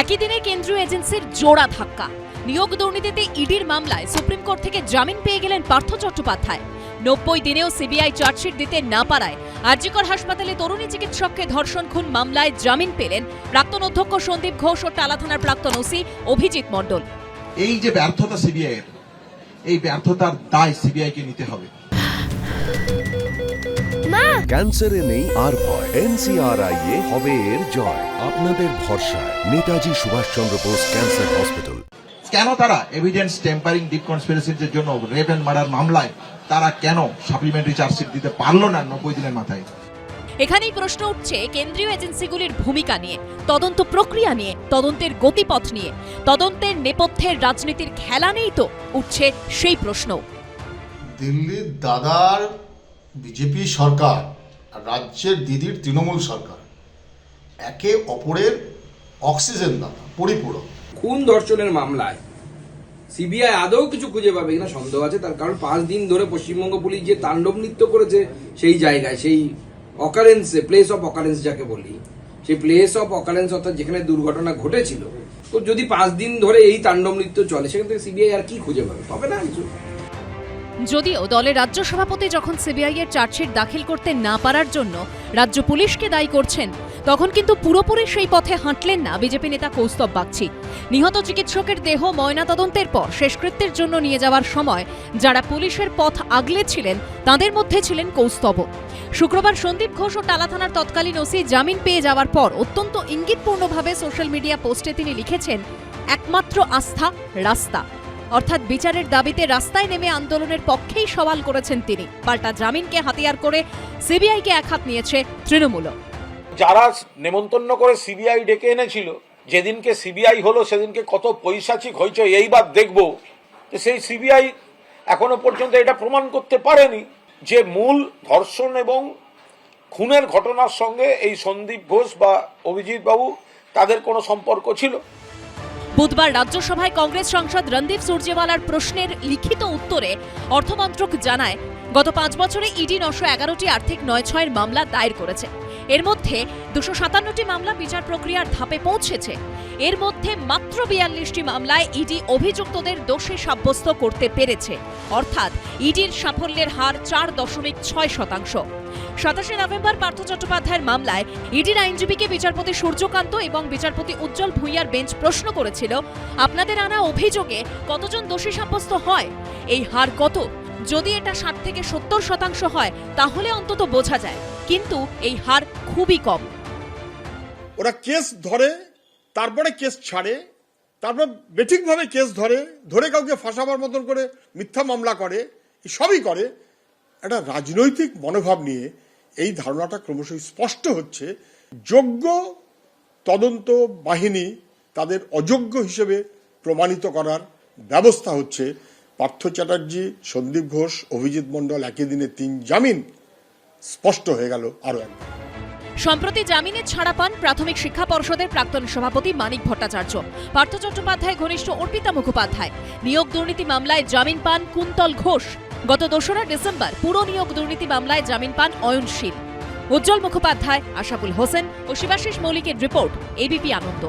একই দিনে কেন্দ্রীয় এজেন্সির জোড়া ধাক্কা। নিয়োগ দুর্নীতিতে ইডির মামলায় সুপ্রিম কোর্ট থেকে জামিন পেয়ে গেলেন পার্থ চট্টোপাধ্যায়। 90 দিনেও সিবিআই চার্জশিট দিতে না পারায় আরজিকর হাসপাতালে তরুণী চিকিৎসককে ধর্ষণ খুন মামলায় জামিন পেলেন প্রাক্তন অধ্যক্ষ সন্দীপ ঘোষ ও টালা থানার প্রাক্তন ওসি অভিজিৎ মণ্ডল। এই যে ব্যর্থতা সিবিআই এর, এই ব্যর্থতার দায় সিবিআই কে নিতে হবে। ক্যান্সারে নেই আর ভয়, NCRI হবে এর জয়। আপনাদের ভরসা নেতাজি সুভাষচন্দ্র বোস ক্যান্সার হসপিটাল। কেন তারা এভিডেন্স টেম্পারিং, ডিপ কনস্পিরেসির জন্য রেপ এন্ড মার্ডার মামলায় তারা কেন সাপ্লিমেন্টারি চার্জশিট দিতে পারলো না 90 দিনের মাথায়? এখানেই প্রশ্ন উঠছে কেন্দ্রীয় এজেন্সিগুলির ভূমিকা নিয়ে, তদন্ত প্রক্রিয়া নিয়ে, তদন্তের গতিপথ নিয়ে। তদন্তের নেপথ্যের রাজনীতির খেলা নেই তো? উঠছে সেই প্রশ্ন। দিল্লির দাদার বিজেপি সরকার আর রাজ্যের দিদির তৃণমূল সরকার একে অপরের অক্সিজেন দাতা, পরিপূরক। খুন ধর্ষণের মামলায় সিবিআই আদৌ কিছু খুঁজে পাবে কিনা সন্দেহ আছে। তার কারণ 5 দিন ধরে পশ্চিমবঙ্গ পুলিশ যে তাণ্ডব নৃত্য করেছে সেই জায়গায়, সেই অকারেন্সে, প্লেস অফ অকারেন্স যাকে বলি, সেই প্লেস অফ অকারেন্স অর্থাৎ যেখানে দুর্ঘটনা ঘটেছিল, তো যদি 5 দিন ধরে এই তাণ্ডব নৃত্য চলে সেখান থেকে সিবিআই আর কি খুঁজে পাবে না কিছু। যদিও দলের রাজ্য সভাপতি যখন সিবিআই এর চার্জশিট দাখিল করতে না পারার জন্য রাজ্য পুলিশকে দায়ী করছেন, তখন কিন্তু পুরোপুরি সেই পথে হাঁটলেন না বিজেপি নেতা কৌস্তব বাগচি। নিহত চিকিৎসকের দেহ ময়নাতদন্তের পর শেষকৃত্যের জন্য নিয়ে যাওয়ার সময় যারা পুলিশের পথ আগলেছিলেন তাদের মধ্যে ছিলেন কৌস্তব। শুক্রবার সন্দীপ ঘোষ ও টালা থানার তৎকালীন ওসি জামিন পেয়ে যাওয়ার পর অত্যন্ত ইঙ্গিতপূর্ণভাবে সোশ্যাল মিডিয়া পোস্টে তিনি লিখেছেন, একমাত্র আস্থা রাস্তা। অর্থাৎ বিচারের দাবিতে রাস্তায় নেমে আন্দোলনের পক্ষেই সওয়াল করেছেন তিনি। পাল্টা জামিনকে হাতিয়ার করে সিবিআইকে একহাত নিয়েছে তৃণমূল। যারা নেমন্তন্ন করে সিবিআই ডেকে এনেছিল, যেদিনকে সিবিআই হলো সেদিনকে কত পৈশাচিক হইচই। এইবার দেখব যে সেই সিবিআই এখনো পর্যন্ত এটা প্রমাণ করতে পারেনি যে মূল ধর্ষণ এবং খুনের ঘটনার সঙ্গে এই সন্দীপ ঘোষ বা অভিজিৎ বাবু তাদের কোনো সম্পর্ক ছিল। বুধবার রাজ্যসভায় কংগ্রেস সাংসদ রণদীপ সুরজেওয়ালার প্রশ্নের লিখিত উত্তরে অর্থমন্ত্রক জানায়, গত 5 বছরে ইডি 911টি আর্থিক 9/6 মামলা দায়ের করেছে। এর মধ্যে 257টি মামলা বিচার প্রক্রিয়ার ধাপে পৌঁছেছে। এর মধ্যে মাত্র 42টি মামলায় ইডি অভিযুক্তদের দোষী সাব্যস্ত করতে পেরেছে। অর্থাৎ ইডির সাফল্যের হার 4.6%। 27 নভেম্বর পার্থ চট্টোপাধ্যায়ের মামলায় ইডির আইনজীবীকে বিচারপতি সূর্যকান্ত এবং বিচারপতি উজ্জ্বল ভূঁইয়ার বেঞ্চ প্রশ্ন করেছিল, আপনাদের আনা অভিযোগে কতজন দোষী সাব্যস্ত হয়? এই হার কত? যদি এটা 60 থেকে 70% হয় তাহলে অন্তত বোঝা যায়, কিন্তু এই হার খুবই কম। ওরা কেস ধরে, তারপরে কেস ছাড়ে, তারপর বেঠিকভাবে কেস ধরে কাউকে ফাঁসাবার মতন করে মিথ্যা মামলা করে, সবই করে। একটা রাজনৈতিক মনোভাব নিয়ে এই ধারণাটা ক্রমশ স্পষ্ট হচ্ছে। যোগ্য তদন্ত বাহিনী তাদের অযোগ্য হিসেবে প্রমাণিত করার ব্যবস্থা হচ্ছে। পার্থ চ্যাটার্জি, সন্দীপ ঘোষ, অভিজিৎ মণ্ডল একই দিনে 3 জামিন স্পষ্ট হয়ে গেল আরো একবার। সম্প্রতি জামিনে ছাড়া পান প্রাথমিক শিক্ষা পর্ষদের প্রাক্তন সভাপতি মানিক ভট্টাচার্য। পার্থ চট্টোপাধ্যায় ঘনিষ্ঠ অর্পিতা মুখোপাধ্যায়। নিয়োগ দুর্নীতি মামলায় জামিন পান কুন্তল ঘোষ। গত 2রা ডিসেম্বর পুরো নিয়োগ দুর্নীতি মামলায় জামিন পান অয়নশীল। উজ্জ্বল মুখোপাধ্যায়, আশাফুল হোসেন ও শিবাশিস মৌলিকের রিপোর্ট, এবিপি আনন্দ।